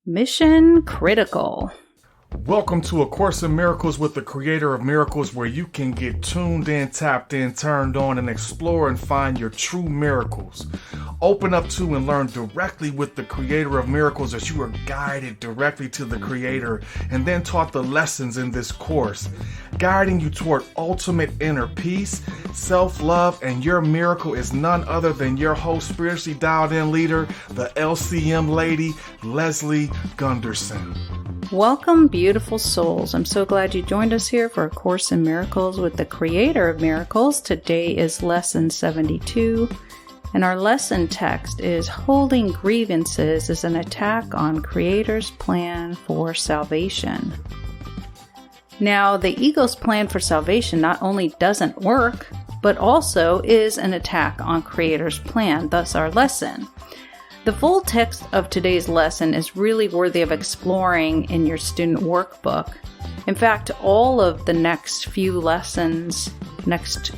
Mission Critical. Welcome to A Course in Miracles with the Creator of Miracles, where you can get tuned in, tapped in, turned on, and explore and find your true miracles. Open up to and learn directly with the Creator of Miracles as you are guided directly to the Creator and then taught the lessons in this course, guiding you toward ultimate inner peace, self-love, and your miracle is none other than your host, spiritually dialed in leader, the LCM lady, Leslie Gunterson. Welcome, beautiful souls. I'm so glad you joined us here for A Course in Miracles with the Creator of Miracles. Today is Lesson 72, and our lesson text is Holding Grievances is an Attack on Creator's Plan for Salvation. Now, the ego's plan for salvation not only doesn't work, but also is an attack on Creator's plan, thus our lesson. The full text of today's lesson is really worthy of exploring in your student workbook. In fact, all of the next few lessons, next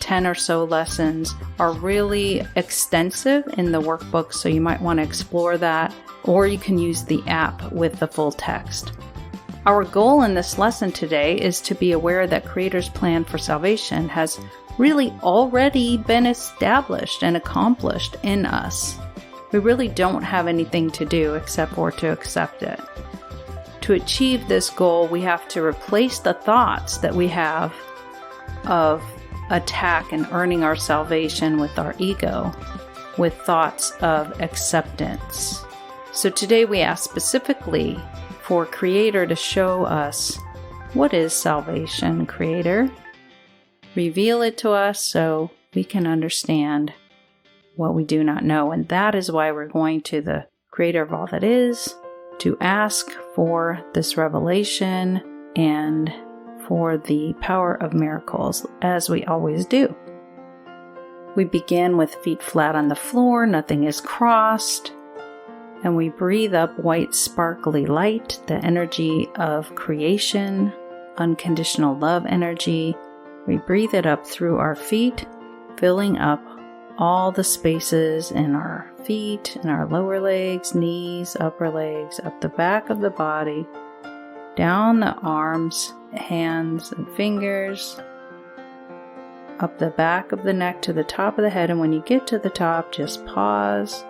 10 or so lessons, are really extensive in the workbook, so you might want to explore that, or you can use the app with the full text. Our goal in this lesson today is to be aware that Creator's plan for salvation has really already been established and accomplished in us. We really don't have anything to do except for to accept it. To achieve this goal, we have to replace the thoughts that we have of attack and earning our salvation with our ego with thoughts of acceptance. So today we ask specifically for Creator to show us, what is salvation, Creator? Reveal it to us so we can understand what we do not know. And that is why we're going to the Creator of all that is to ask for this revelation and for the power of miracles, as we always do. We begin with feet flat on the floor, nothing is crossed, and we breathe up white sparkly light, the energy of creation, unconditional love energy. We breathe it up through our feet, filling up all the spaces in our feet, in our lower legs, knees, upper legs, up the back of the body, down the arms, hands, and fingers, up the back of the neck to the top of the head. And when you get to the top, just pause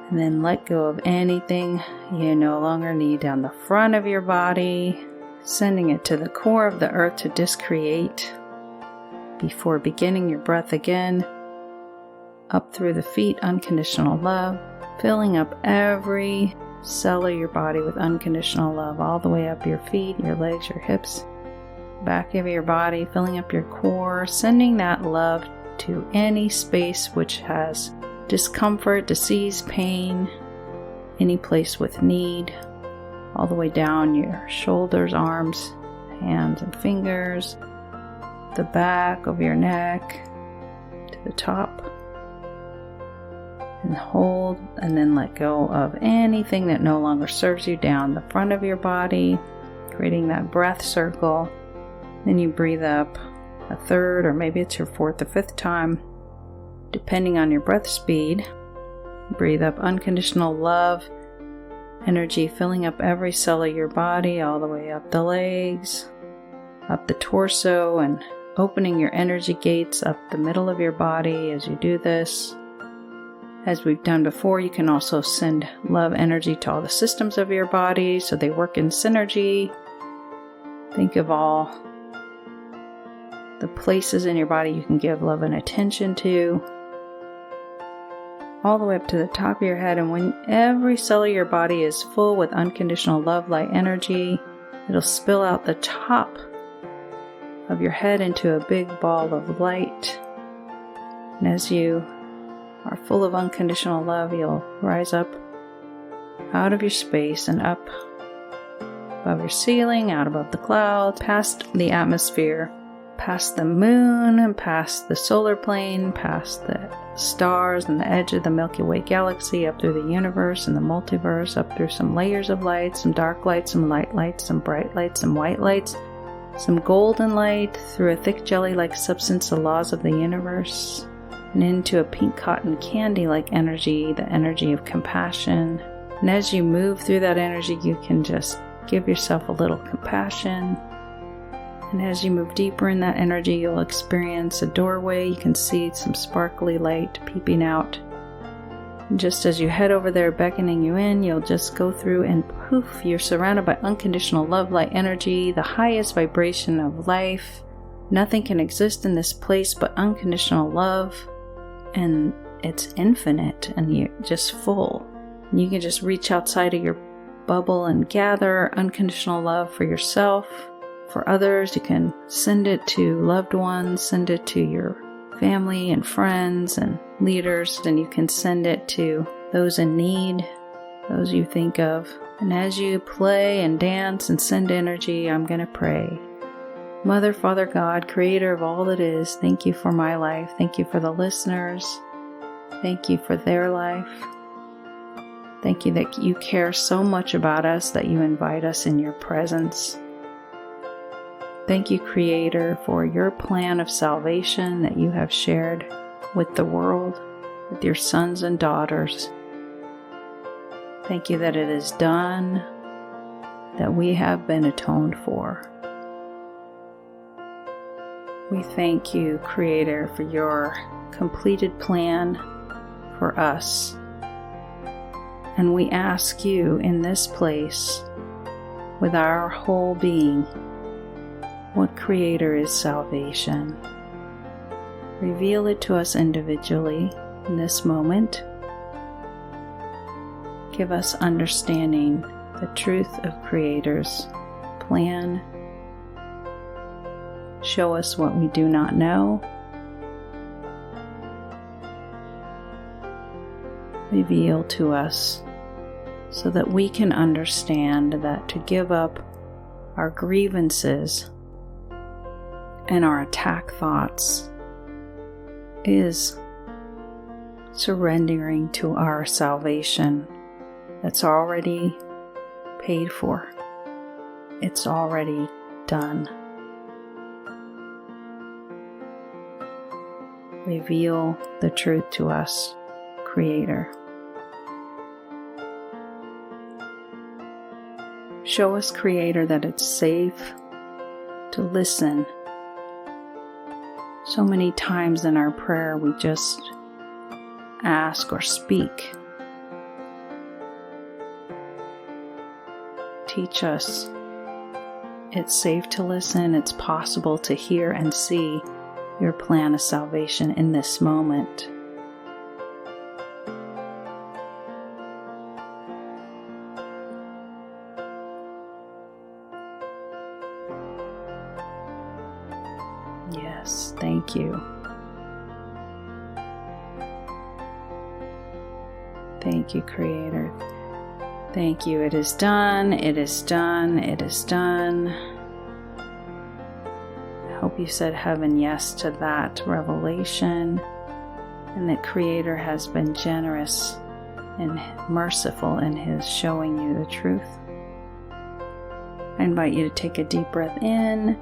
and then let go of anything you no longer need down the front of your body, sending it to the core of the earth to discreate. Before beginning your breath again, up through the feet, unconditional love, filling up every cell of your body with unconditional love, all the way up your feet, your legs, your hips, back of your body, filling up your core, sending that love to any space which has discomfort, disease, pain, any place with need, all the way down your shoulders, arms, hands, and fingers, the back of your neck to the top, and hold, and then let go of anything that no longer serves you down the front of your body, creating that breath circle. Then you breathe up a third, or maybe it's your fourth or fifth time, depending on your breath speed. Breathe up unconditional love energy, filling up every cell of your body, all the way up the legs, up the torso, and opening your energy gates up the middle of your body as you do this. As we've done before, you can also send love energy to all the systems of your body so they work in synergy. Think of all the places in your body you can give love and attention to, all the way up to the top of your head. And when every cell of your body is full with unconditional love light energy, it'll spill out the top of your head into a big ball of light. And as you are full of unconditional love, you'll rise up out of your space and up above your ceiling, out above the clouds, past the atmosphere, past the moon, and past the solar plane, past the stars and the edge of the Milky Way galaxy, up through the universe and the multiverse, up through some layers of light, some dark light, some light lights, some bright lights, some white lights, some golden light, through a thick jelly-like substance, the laws of the universe, and into a pink cotton candy-like energy, the energy of compassion, And as you move through that energy, you can just give yourself a little compassion. And as you move deeper in that energy, you'll experience a doorway. You can see some sparkly light peeping out. And just as you head over there, beckoning you in, you'll just go through and poof, you're surrounded by unconditional love, light, energy, the highest vibration of life. Nothing can exist in this place but unconditional love. And it's infinite and you're just full. And you can just reach outside of your bubble and gather unconditional love for yourself, for others. You can send it to loved ones, send it to your family and friends and leaders, and you can send it to those in need, those you think of. And as you play and dance and send energy, I'm going to pray. Mother, Father, God, creator of all that is, thank you for my life. Thank you for the listeners. Thank you for their life. Thank you that you care so much about us that you invite us in your presence. Thank you, Creator, for your plan of salvation that you have shared with the world, with your sons and daughters. Thank you that it is done, that we have been atoned for. We thank you, Creator, for your completed plan for us. And we ask you in this place, with our whole being, what, Creator, is salvation? Reveal it to us individually in this moment. Give us understanding the truth of Creator's plan. Show us what we do not know. Reveal to us so that we can understand that to give up our grievances and our attack thoughts is surrendering to our salvation that's already paid for. It's already done. Reveal the truth to us, Creator. Show us, Creator, that it's safe to listen. So many times in our prayer we just ask or speak. Teach us it's safe to listen, it's possible to hear and see your plan of salvation in this moment. Yes, thank you. Thank you, Creator. Thank you. It is done. It is done. It is done. I hope you said heaven yes to that revelation, and that Creator has been generous and merciful in His showing you the truth. I invite you to take a deep breath in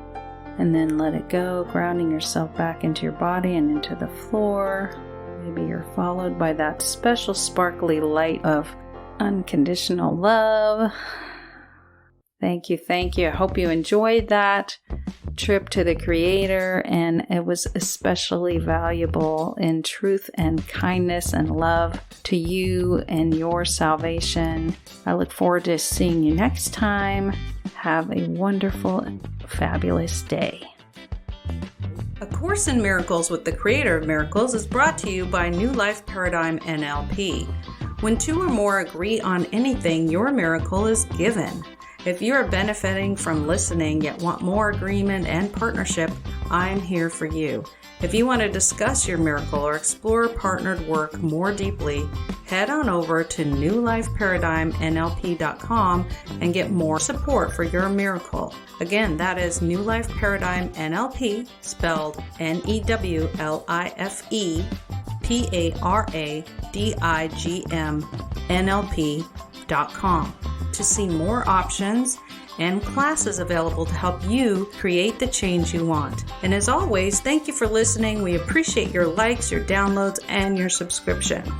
and then let it go, grounding yourself back into your body and into the floor. Maybe you're followed by that special sparkly light of unconditional love. Thank you, thank you. I hope you enjoyed that trip to the Creator, and it was especially valuable in truth and kindness and love to you and your salvation. I look forward to seeing you next time. Have a wonderful and fabulous day. A Course in Miracles with the Creator of Miracles is brought to you by New Life Paradigm NLP. When two or more agree on anything, your miracle is given. If you are benefiting from listening yet want more agreement and partnership, I'm here for you. If you want to discuss your miracle or explore partnered work more deeply, head on over to newlifeparadigmnlp.com and get more support for your miracle. Again, that is New Life Paradigm NLP, spelled NEWLIFEPARADIGM to see more options and classes available to help you create the change you want. And as always, thank you for listening. We appreciate your likes, your downloads, and your subscription.